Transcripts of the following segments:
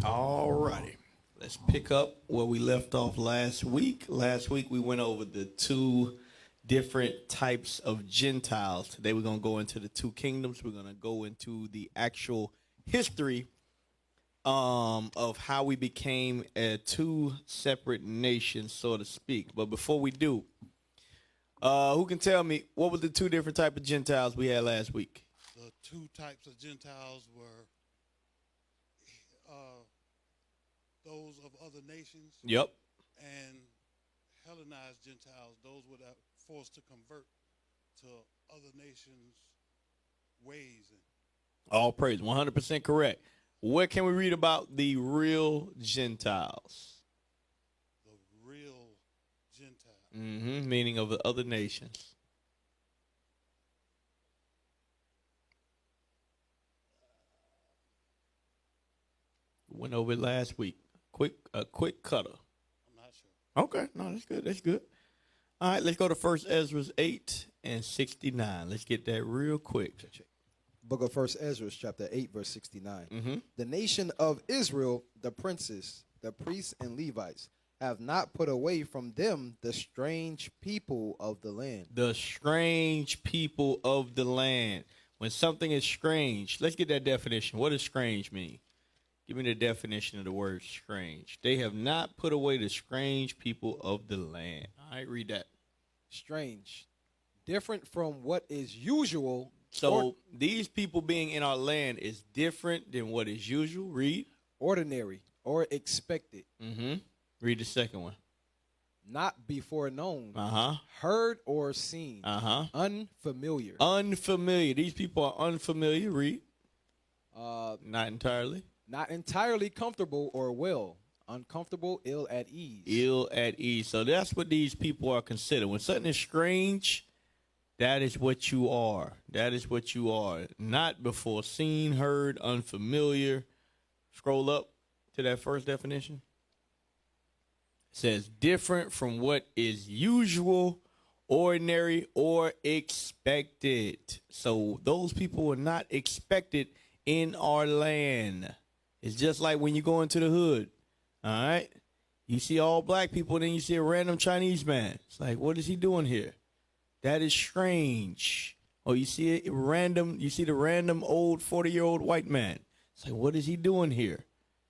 All righty. Let's pick up where we left off last week. Last week we went over the two different types of Gentiles. Today we're going to go into the two kingdoms. We're going to go into the actual history of how we became two separate nations, so to speak. But before we do, who can tell me what were the two different type of Gentiles we had last week? The two types of Gentiles were those of other nations. Yep. And Hellenized Gentiles, those were forced to convert to other nations' ways. All praise, 100% correct. What can we read about the real Gentiles? The real Gentiles. Meaning of the other nations. Went over it last week. A quick cutter. I'm not sure. Okay, no, that's good. That's good. All right, let's go to 1 Ezra 8 and 69. Let's get that real quick. Book of 1 Ezra, chapter 8, verse 69. Mm-hmm. The nation of Israel, the princes, the priests, and Levites, have not put away from them the strange people of the land. The strange people of the land. When something is strange, let's get that definition. What does strange mean? Give me the definition of the word strange. They have not put away the strange people of the land. All right, read that. Strange. Different from what is usual. So these people being in our land is different than what is usual. Read. Ordinary or expected. Read the second one. Not before known. Uh-huh. Heard or seen. Uh-huh. Unfamiliar. Unfamiliar. These people are unfamiliar. Read. Not entirely. Not entirely comfortable or well. Uncomfortable, ill at ease. Ill at ease. So that's what these people are considered. When something is strange, that is what you are. That is what you are. Not before seen, heard, unfamiliar. Scroll up to that first definition. It says different from what is usual, ordinary, or expected. So those people are not expected in our land. It's just like when you go into the hood, all right? You see all black people, then you see a random Chinese man. It's like, what is he doing here? That is strange. Or you see the random old 40-year-old white man. It's like, what is he doing here?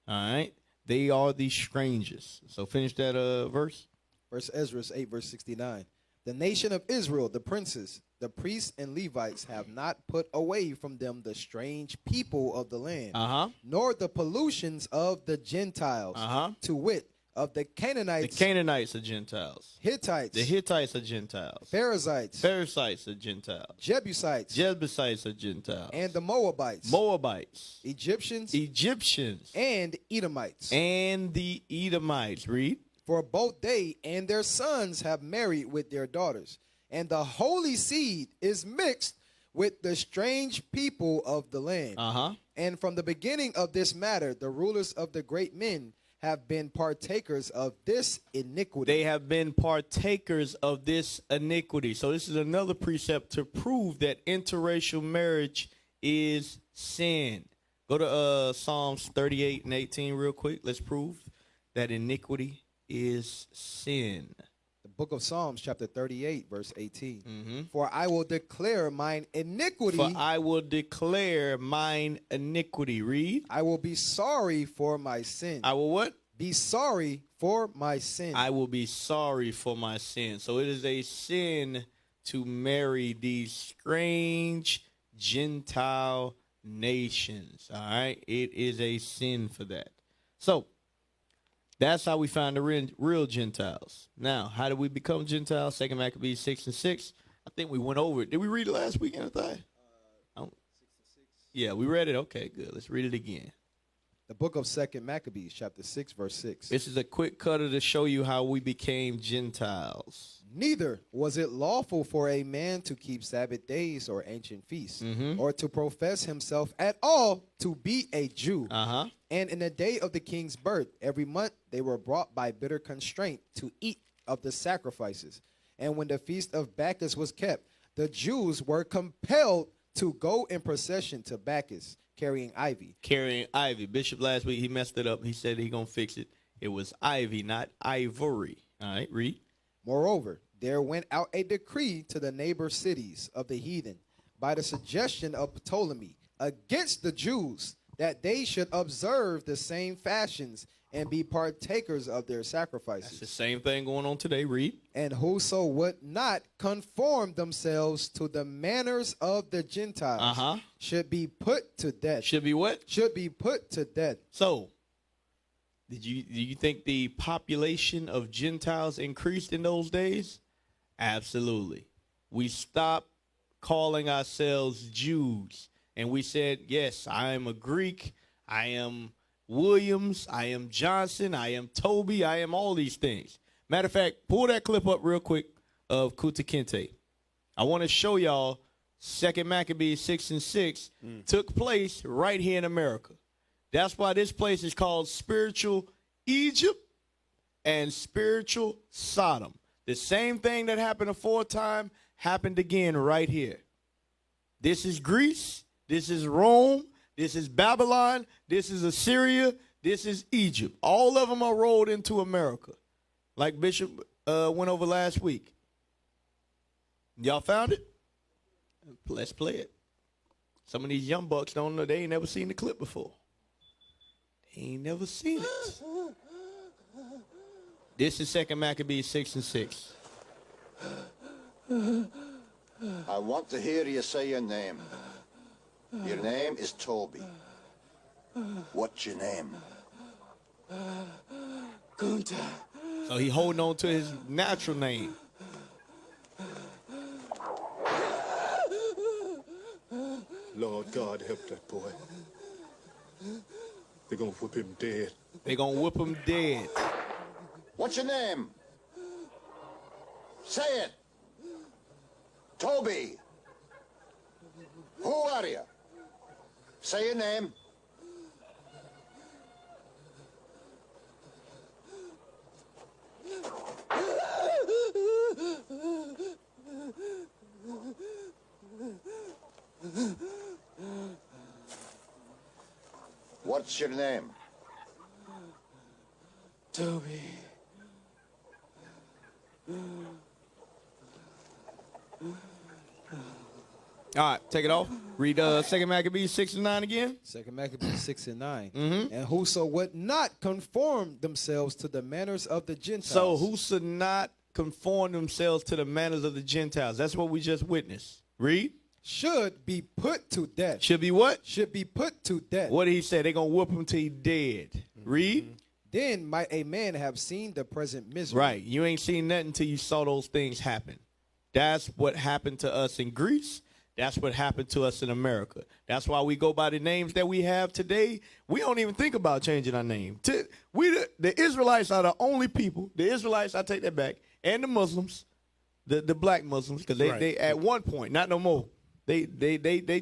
All right? They are the strangers. So finish that verse. 1 Ezra 8, verse 69. The nation of Israel, the princes, the priests, and Levites have not put away from them the strange people of the land, nor the pollutions of the Gentiles, to wit, of the Canaanites. The Canaanites are Gentiles. Hittites. The Hittites are Gentiles. Perizzites. Perizzites are Gentiles. Jebusites. Jebusites are Gentiles. And the Moabites. Moabites. Egyptians. Egyptians. And Edomites. And the Edomites. Read. For both they and their sons have married with their daughters, and the holy seed is mixed with the strange people of the land. And from the beginning of this matter, the rulers of the great men have been partakers of this iniquity. They have been partakers of this iniquity. So this is another precept to prove that interracial marriage is sin. Go to Psalms 38 and 18 real quick. Let's prove that iniquity is sin. The book of Psalms, chapter 38, verse 18. For I will declare mine iniquity. For I will declare mine iniquity. Read. I will be sorry for my sin. I will what? Be sorry for my sin. I will be sorry for my sin. So it is a sin to marry these strange Gentile nations. All right? It is a sin for that. So that's how we find the real Gentiles. Now, how did we become Gentiles? 2 Maccabees 6 and 6. I think we went over it. Did we read it last week, anything? 6 and 6. Yeah, we read it. Okay, good. Let's read it again. The book of 2 Maccabees, chapter 6, verse 6. This is a quick cutter to show you how we became Gentiles. Neither was it lawful for a man to keep Sabbath days or ancient feasts, or to profess himself at all to be a Jew. And in the day of the king's birth, every month they were brought by bitter constraint to eat of the sacrifices. And when the feast of Bacchus was kept, the Jews were compelled to go in procession to Bacchus, carrying ivy. Carrying ivy. Bishop last week, he messed it up. He said he going to fix it. It was ivy, not ivory. All right, read. Moreover, there went out a decree to the neighbor cities of the heathen by the suggestion of Ptolemy against the Jews, that they should observe the same fashions and be partakers of their sacrifices. That's the same thing going on today. Read. And whoso would not conform themselves to the manners of the Gentiles should be put to death. Should be what? Should be put to death. So, do you think the population of Gentiles increased in those days? Absolutely. We stopped calling ourselves Jews, and we said, yes, I am a Greek, I am Williams, I am Johnson, I am Toby, I am all these things. Matter of fact, pull that clip up real quick of Kuta Kinte. I want to show y'all 2 Maccabees 6:6 took place right here in America. That's why this place is called spiritual Egypt and spiritual Sodom. The same thing that happened aforetime happened again right here. This is Greece. This is Rome. This is Babylon. This is Assyria. This is Egypt. All of them are rolled into America, like Bishop went over last week. Y'all found it? Let's play it. Some of these young bucks don't know. They ain't never seen the clip before. They ain't never seen it. This is 2 Maccabees 6:6. I want to hear you say your name. Your name is Toby. What's your name? Kunta. So he holding on to his natural name. Lord God, help that boy. They're going to whip him dead. They gonna whip him dead. What's your name? Say it. Toby. Who are you? Say your name. What's your name? Toby. All right, take it off. Read 2 Maccabees 6:9 again. 2 Maccabees 6:9. And whoso would not conform themselves to the manners of the Gentiles. So who should not conform themselves to the manners of the Gentiles? That's what we just witnessed. Read. Should be put to death. Should be what? Should be put to death. What did he say? They're going to whoop him till he dead. Read. Then might a man have seen the present misery. Right. You ain't seen nothing until you saw those things happen. That's what happened to us in Greece. That's what happened to us in America. That's why we go by the names that we have today. We don't even think about changing our name. The Israelites are the only people. The Israelites, I take that back, and the Muslims, the black Muslims, because they at one point, not no more, they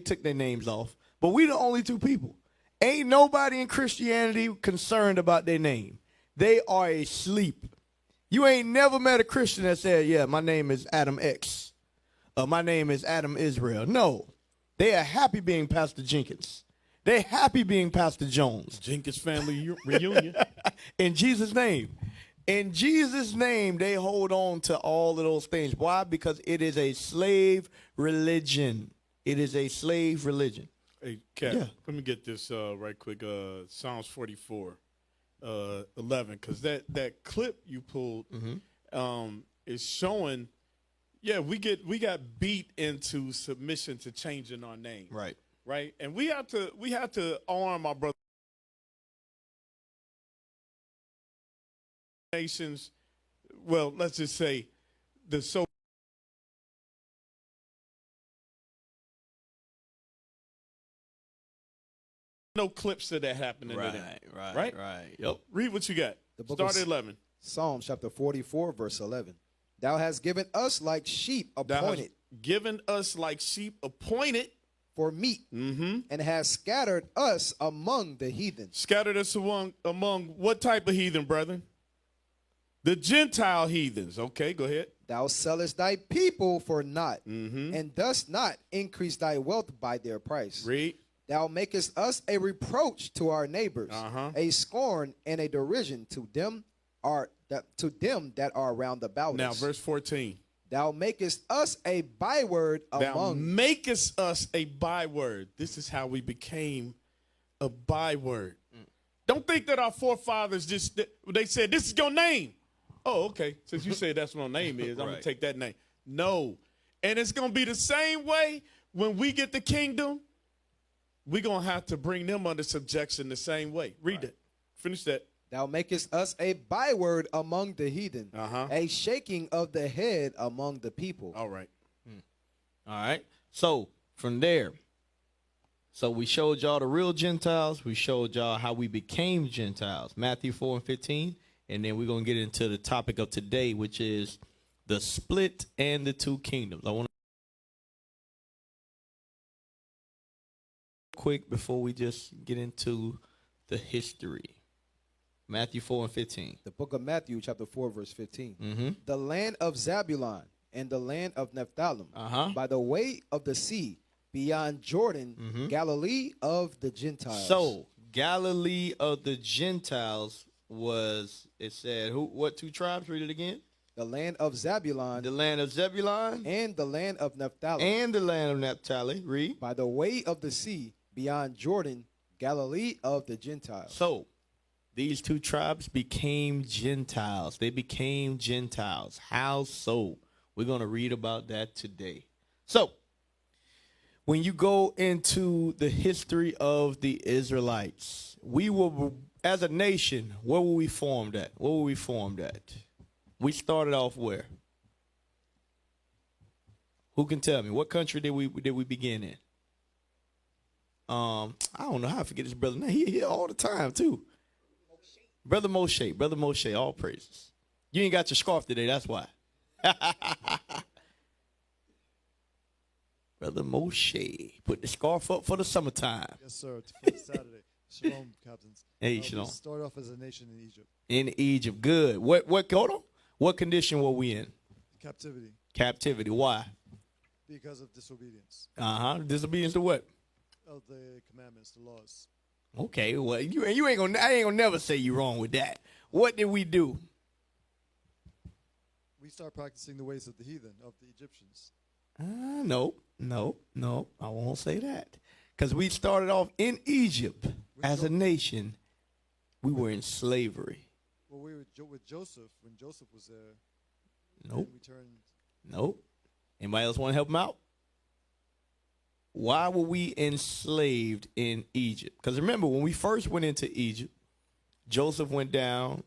took their names off. But we the only two people. Ain't nobody in Christianity concerned about their name. They are asleep. You ain't never met a Christian that said, yeah, my name is Adam X. My name is Adam Israel. No. They are happy being Pastor Jenkins. They happy being Pastor Jones. Jenkins family reunion. In Jesus' name. In Jesus' name, they hold on to all of those things. Why? Because it is a slave religion. It is a slave religion. Hey, Cap, let me get this right quick. Psalms 44, 11, because that clip you pulled is showing, we got beat into submission to changing our name. Right? And we have to arm our brothers. Nations, well, let's just say the so no clips of that happening today. Right. Yep. Read what you got. Start at 11. Psalms chapter 44, verse 11. Thou hast given us like sheep appointed. Given us like sheep appointed for meat, and has scattered us among the heathen. Scattered us among what type of heathen, brethren? The Gentile heathens. Okay, go ahead. Thou sellest thy people for naught, and dost not increase thy wealth by their price. Read. Thou makest us a reproach to our neighbors, a scorn and a derision to them that are round about Now, us. verse 14. Thou makest us a byword Thou among. makest us a byword. This is how we became a byword. Don't think that our forefathers they said, this is your name. Oh, okay. Since you said that's what my name is, I'm going to take that name. No. And it's going to be the same way when we get the kingdom. We're going to have to bring them under subjection the same way. Read it. Finish that. Thou makest us a byword among the heathen, a shaking of the head among the people. All right. All right. So from there, so we showed y'all the real Gentiles. We showed y'all how we became Gentiles. Matthew 4 and 15. And then we're going to get into the topic of today, which is the split and the two kingdoms. I want to quick before we just get into the history. Matthew 4 and 15. The book of Matthew, chapter 4, verse 15. The land of Zabulon and the land of Nephthalim, by the way of the sea, beyond Jordan, Galilee of the Gentiles. So, Galilee of the Gentiles was, it said, what two tribes? Read it again. The land of Zabulon. The land of Zebulun. And the land of Naphtali. And the land of Naphtali. Read. By the way of the sea, beyond Jordan, Galilee of the Gentiles. So, these two tribes became Gentiles. They became Gentiles. How so? We're going to read about that today. So, when you go into the history of the Israelites, we were, as a nation, where were we formed at? Where were we formed at? We started off where? Who can tell me? What country did we begin in? I don't know how I forget his brother name. He here all the time too. Brother Moshe, all praises. You ain't got your scarf today, that's why. Brother Moshe, put the scarf up for the summertime. Yes, sir. For Saturday. Shalom, captains. Hey, shalom. We started off as a nation in Egypt. In Egypt, good. Hold on. What condition were we in? Captivity. Captivity. Why? Because of disobedience. Disobedience to what? Of the commandments, the laws. Okay, well, I ain't gonna never say you wrong with that. What did we do? We start practicing the ways of the heathen, of the Egyptians. No, I won't say that. Because we started off in Egypt as a nation. We were in slavery. Well, we were with Joseph, when Joseph was there. Nope. We turned. Nope. Anybody else want to help him out? Why were we enslaved in Egypt? Because remember, when we first went into Egypt, Joseph went down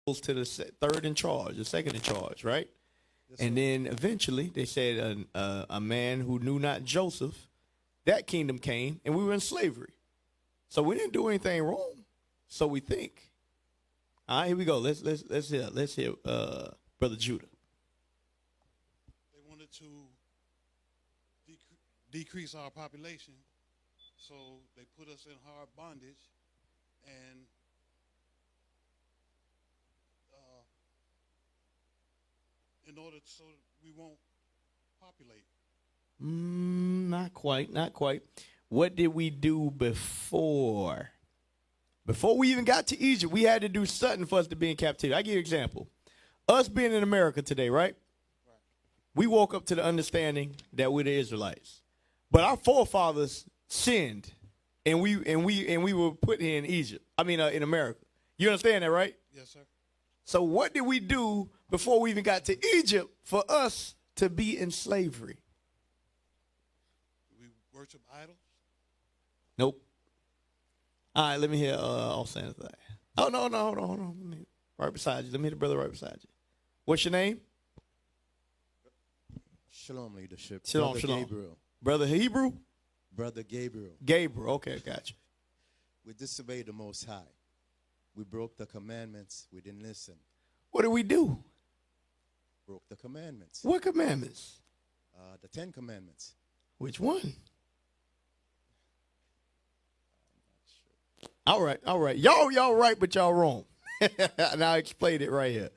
to the second in charge, right? Yes, and then eventually they said a man who knew not Joseph, that kingdom came, and we were in slavery. So we didn't do anything wrong. So we think. All right, here we go. Let's hear Brother Judah. They wanted to decrease our population, so they put us in hard bondage, and in order so we won't populate. Not quite. What did we do before? Before we even got to Egypt, we had to do something for us to be in captivity. I give you an example. Us being in America today, right? We woke up to the understanding that we're the Israelites. But our forefathers sinned, and we were put here in Egypt. In America. You understand that, right? Yes, sir. So what did we do before we even got to Egypt for us to be in slavery? We worship idols? Nope. All right, let me hear all saying that. Oh, no, hold on. Right beside you. Let me hear the brother right beside you. What's your name? Shalom, leadership. Shalom. Gabriel. Brother Hebrew? Brother Gabriel. Gabriel, okay, gotcha. We disobeyed the Most High. We broke the commandments. We didn't listen. What did we do? Broke the commandments. What commandments? The 10 Commandments. Which one? All right. Y'all right, but y'all wrong. And I'll explain it right here.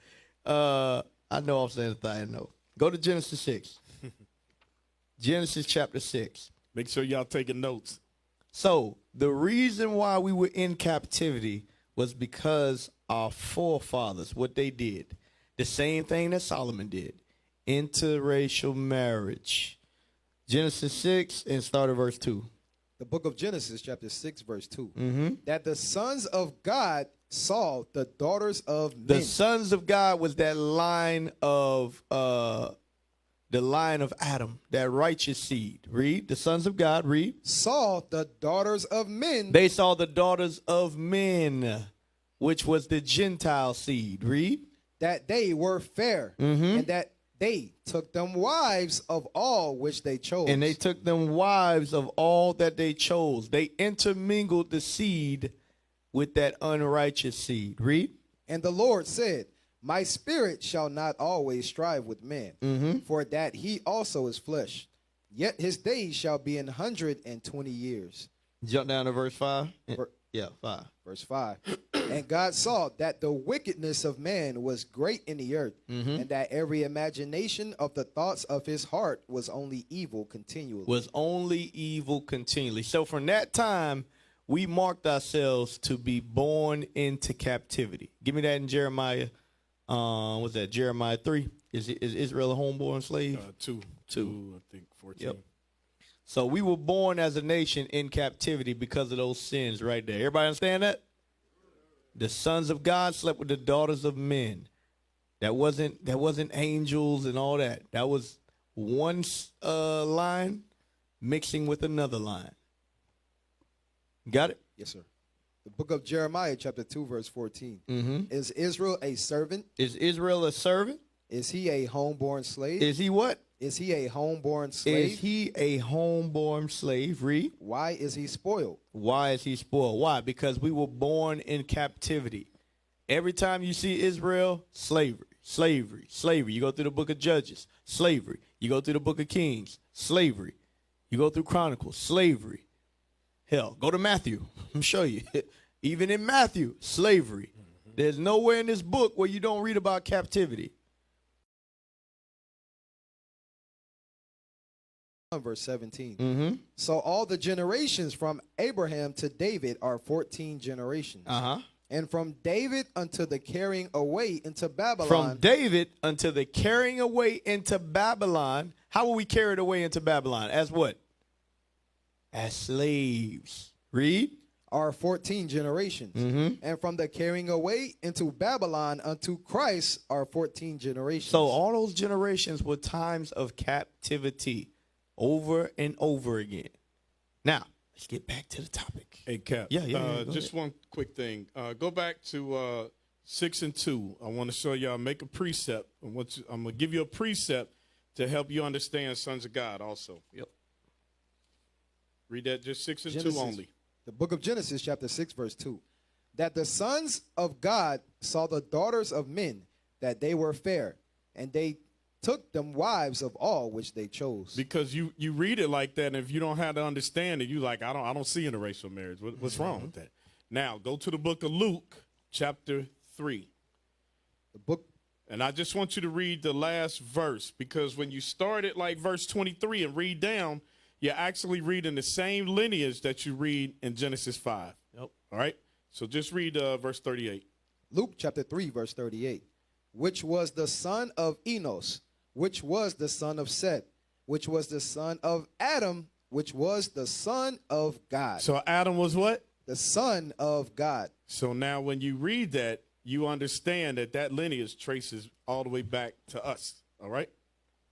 I know I'm saying the thing I know. Go to Genesis 6. Genesis chapter 6. Make sure y'all taking notes. So the reason why we were in captivity was because our forefathers, what they did, the same thing that Solomon did, interracial marriage. Genesis 6 and start at verse 2. The book of Genesis, chapter 6, verse 2. That the sons of God saw the daughters of men. The sons of God was that line of the line of Adam, that righteous seed. Read. The sons of God, read. Saw the daughters of men. They saw the daughters of men, which was the Gentile seed. Read. That they were fair, and that they took them wives of all which they chose. And they took them wives of all that they chose. They intermingled the seed with that unrighteous seed. Read. And the Lord said, my spirit shall not always strive with man, for that he also is flesh. Yet his days shall be 120 years. Jump down to verse 5. Yeah, 5. Verse 5. And God saw that the wickedness of man was great in the earth, and that every imagination of the thoughts of his heart was only evil continually. Was only evil continually. So from that time, we marked ourselves to be born into captivity. Give me that in Jeremiah. What's that? Jeremiah 3. Is Israel a homeborn slave? 2, I think 14. Yep. So we were born as a nation in captivity because of those sins right there. Everybody understand that? The sons of God slept with the daughters of men. That wasn't angels and all that. That was one line mixing with another line. Got it? Yes, sir. The book of Jeremiah, chapter 2, verse 14. Is Israel a servant? Is Israel a servant? Is he a homeborn slave? Is he what? Is he a homeborn slave? Is he a homeborn slave? Read. Why is he spoiled? Why is he spoiled? Why? Because we were born in captivity. Every time you see Israel, slavery, slavery, slavery. You go through the book of Judges, slavery. You go through the book of Kings, slavery. You go through Chronicles, slavery. Hell, go to Matthew. I'll show you. Even in Matthew, slavery. There's nowhere in this book where you don't read about captivity. Verse 17. So all the generations from Abraham to David are 14 generations. And from David unto the carrying away into Babylon. From David unto the carrying away into Babylon. How were we carried away into Babylon? As what? As slaves. Read. Are 14 generations. And from the carrying away into Babylon unto Christ are 14 generations. So all those generations were times of captivity over and over again. Now, let's get back to the topic. Hey, Cap. Yeah. Just one quick thing. Go back to 6 and 2. I want to show y'all, make a precept. I'm going to give you a precept to help you understand sons of God also. Yep. Read that, just 6 and Genesis, 2 only. The book of Genesis, chapter 6, verse 2. That the sons of God saw the daughters of men, that they were fair, and they took them wives of all which they chose. Because you read it like that, and if you don't have to understand it, you like, I don't see interracial marriage. What's wrong with that? Now, go to the book of Luke, chapter 3. The book. And I just want you to read the last verse, because when you start at like verse 23 and read down, you're actually reading the same lineage that you read in Genesis 5. Yep. All right? So just read verse 38. Luke chapter 3, verse 38. Which was the son of Enos, which was the son of Seth, which was the son of Adam, which was the son of God. So Adam was what? The son of God. So now when you read that, you understand that that lineage traces all the way back to us. All right?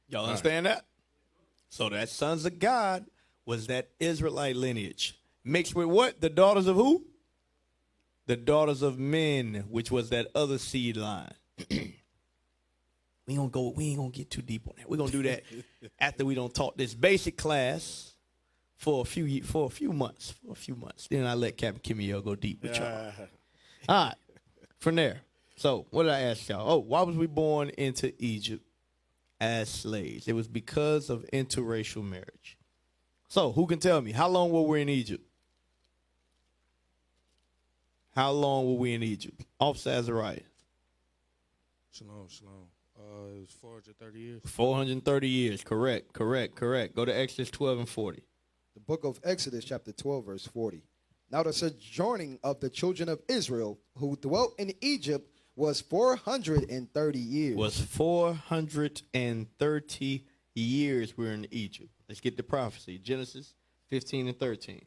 Y'all understand that? So that sons of God was that Israelite lineage. Mixed with what? The daughters of who? The daughters of men, which was that other seed line. We ain't gonna get too deep on that. We're gonna do that after we don't taught this basic class for a few months. Then I let Captain Kimmy go deep with y'all. All right. From there. So what did I ask y'all? Oh, why was we born into Egypt as slaves? It was because of interracial marriage. So who can tell me, how long were we in Egypt? How long were we in Egypt? Officer Azariah. Shalom, shalom. It was 430 years. 430 years. Correct. Go to Exodus 12 and 40. The book of Exodus, chapter 12, verse 40. Now the sojourning of the children of Israel who dwelt in Egypt was 430 years. Was 430 years we're in Egypt. Let's get the prophecy. Genesis 15 and 13.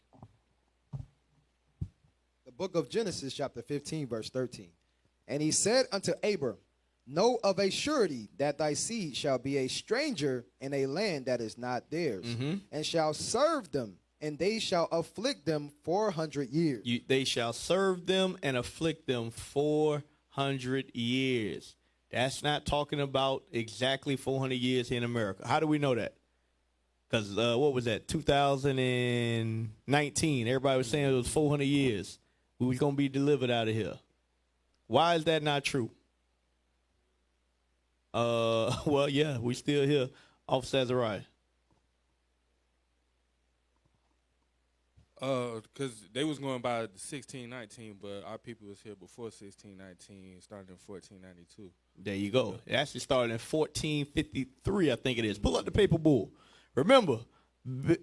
The book of Genesis, chapter 15, verse 13. And he said unto Abram, know of a surety that thy seed shall be a stranger in a land that is not theirs, and shall serve them, and they shall afflict them 400 years. They shall serve them and afflict them 400 years. That's not talking about exactly 400 years in America. How do we know that? Because what was that, 2019? Everybody was saying it was 400 years. We was going to be delivered out of here. Why is that not true? Well, yeah, we still here. Officer Azariah. Because they was going by the 1619, but our people was here before 1619, starting in 1492. There you go. It actually started in 1453, I think it is. Pull up the papal bull. Remember,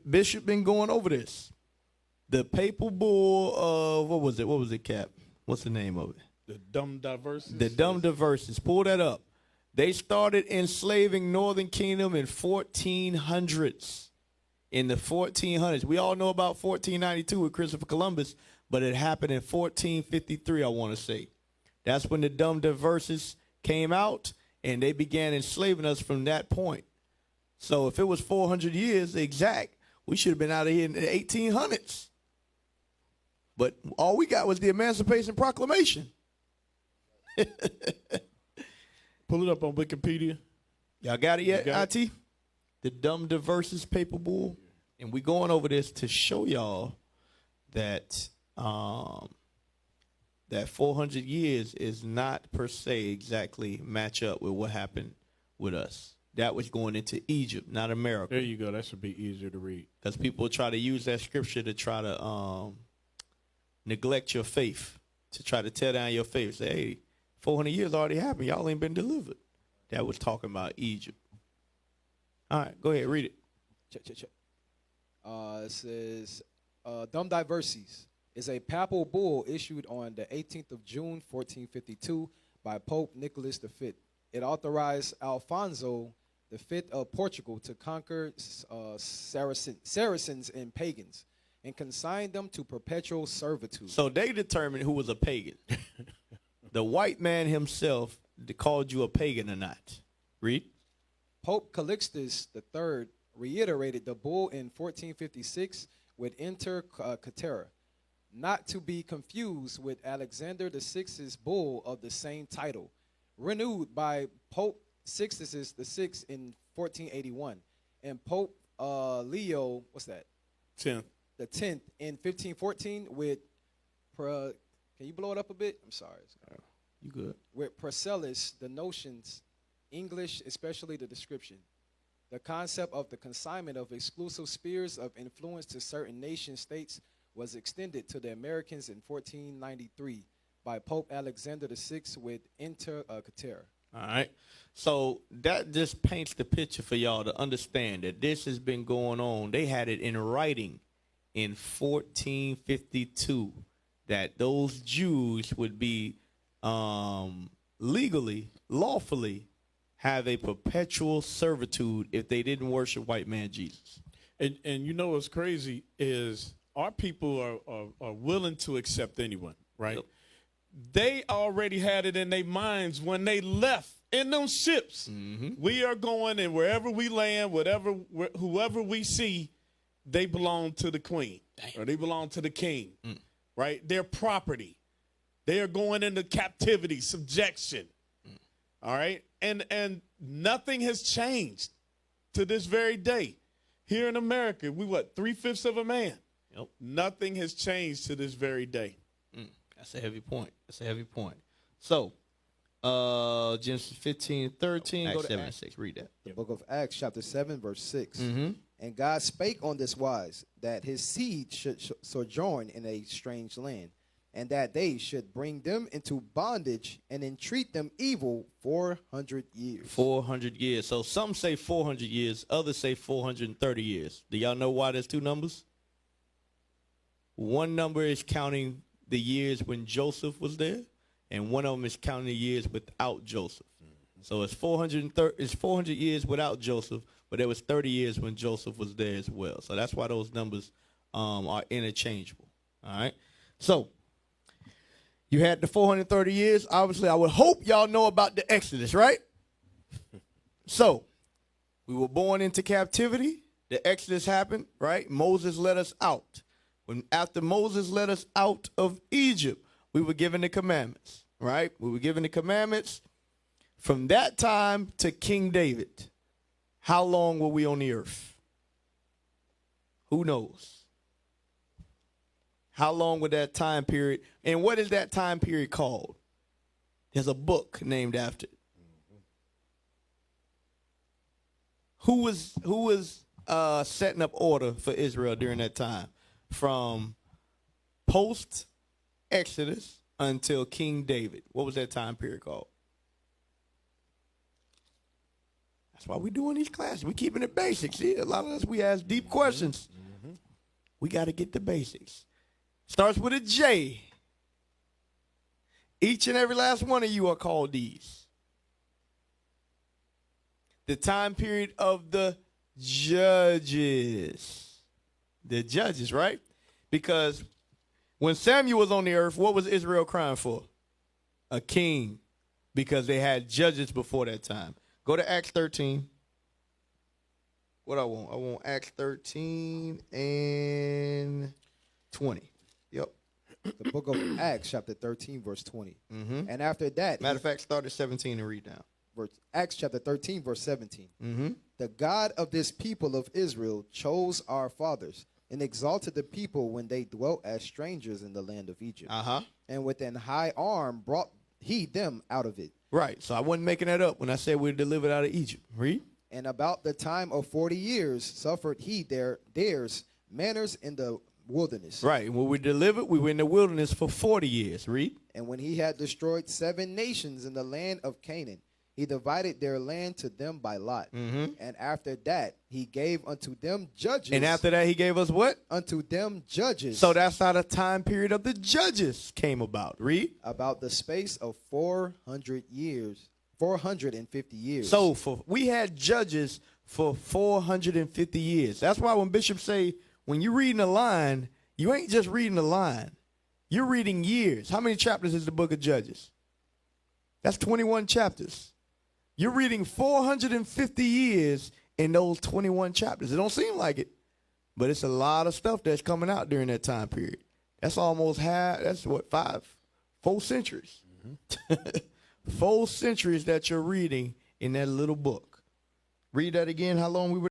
Bishop been going over this. The papal bull of, what was it, Cap? What's the name of it? The dumb diverses. The dumb diverses. Pull that up. They started enslaving Northern Kingdom in 1400s. In the 1400s. We all know about 1492 with Christopher Columbus, but it happened in 1453, I want to say. That's when the dumb diverses came out, and they began enslaving us from that point. So if it was 400 years exact, we should have been out of here in the 1800s. But all we got was the Emancipation Proclamation. Pull it up on Wikipedia. Y'all got it yet, got IT? The dumb diverses paper bull. And we going over this to show y'all that that 400 years is not per se exactly match up with what happened with us. That was going into Egypt, not America. There you go. That should be easier to read. Because people try to use that scripture to try to neglect your faith, to try to tear down your faith. Say, hey, 400 years already happened. Y'all ain't been delivered. That was talking about Egypt. All right, go ahead, read it. Check. It says, Dumb Diverses is a papal bull issued on the 18th of June, 1452, by Pope Nicholas V. It authorized Alfonso V of Portugal to conquer Saracens and pagans and consign them to perpetual servitude. So they determined who was a pagan. The white man himself called you a pagan or not. Read. Pope Calixtus III reiterated the bull in 1456 with Inter Caetera, not to be confused with Alexander VI's bull of the same title, renewed by Pope Sixtus VI in 1481, and Pope Leo, the 10th in 1514 with, can you blow it up a bit? I'm sorry. You good. With Paracelsus, the notions, English, especially the description. The concept of the consignment of exclusive spheres of influence to certain nation states was extended to the Americans in 1493 by Pope Alexander VI with Inter Caetera. All right. So that just paints the picture for y'all to understand that this has been going on. They had it in writing in 1452 that those Jews would be legally, lawfully have a perpetual servitude if they didn't worship white man Jesus. And you know what's crazy is our people are willing to accept anyone, right? Yep. They already had it in their minds when they left in them ships. Mm-hmm. We are going, and wherever we land, whoever we see, they belong to the queen. Damn. Or they belong to the king, right? Their property. They are going into captivity, subjection. All right? And nothing has changed to this very day. Here in America, we 3/5 of a man. Yep. Nothing has changed to this very day. That's a heavy point. So, Genesis 15, 13, go to 7 and 6. Read that. The book of Acts, chapter 7, verse 6. Mm-hmm. And God spake on this wise, that his seed should sojourn in a strange land, and that they should bring them into bondage and entreat them evil 400 years. 400 years. So some say 400 years, others say 430 years. Do y'all know why there's two numbers? One number is counting the years when Joseph was there, and one of them is counting the years without Joseph. So it's 400 years without Joseph, but there was 30 years when Joseph was there as well. So that's why those numbers are interchangeable. All right. So you had the 430 years. Obviously, I would hope y'all know about the Exodus, right? So we were born into captivity. The Exodus happened, right? Moses led us out. After Moses led us out of Egypt, we were given the commandments, right? We were given the commandments. From that time to King David, how long were we on the earth? Who knows? How long would that time period, and what is that time period called? There's a book named after it. Who was setting up order for Israel during that time? From post-Exodus until King David. What was that time period called? That's why we're doing these classes. We're keeping it basic. See, a lot of us, we ask deep questions. We got to get the basics. Starts with a J. Each and every last one of you are called these. The time period of the judges. The judges, right? Because when Samuel was on the earth, what was Israel crying for? A king. Because they had judges before that time. Go to Acts 13. What I want? I want Acts 13 and 20. Yep. The book of Acts, chapter 13, verse 20. And after that, Matter of fact, start at 17 and read down. Acts chapter 13, verse 17. Mm-hmm. The God of this people of Israel chose our fathers and exalted the people when they dwelt as strangers in the land of Egypt. And with an high arm brought he them out of it. Right. So I wasn't making that up when I said we were delivered out of Egypt. Read. And about the time of 40 years suffered he theirs manners in the wilderness. Right. When we delivered, we were in the wilderness for 40 years. Read. And when he had destroyed 7 nations in the land of Canaan, he divided their land to them by lot. And after that, he gave unto them judges. And after that, he gave us what? Unto them judges. So that's how the time period of the judges came about. Read. About the space of 400 years, 450 years. So we had judges for 450 years. That's why when bishops say, when you're reading a line, you ain't just reading a line. You're reading years. How many chapters is the book of Judges? That's 21 chapters. You're reading 450 years in those 21 chapters. It don't seem like it, but it's a lot of stuff that's coming out during that time period. That's almost that's what, 4 centuries. 4 centuries that you're reading in that little book. Read that again, how long we were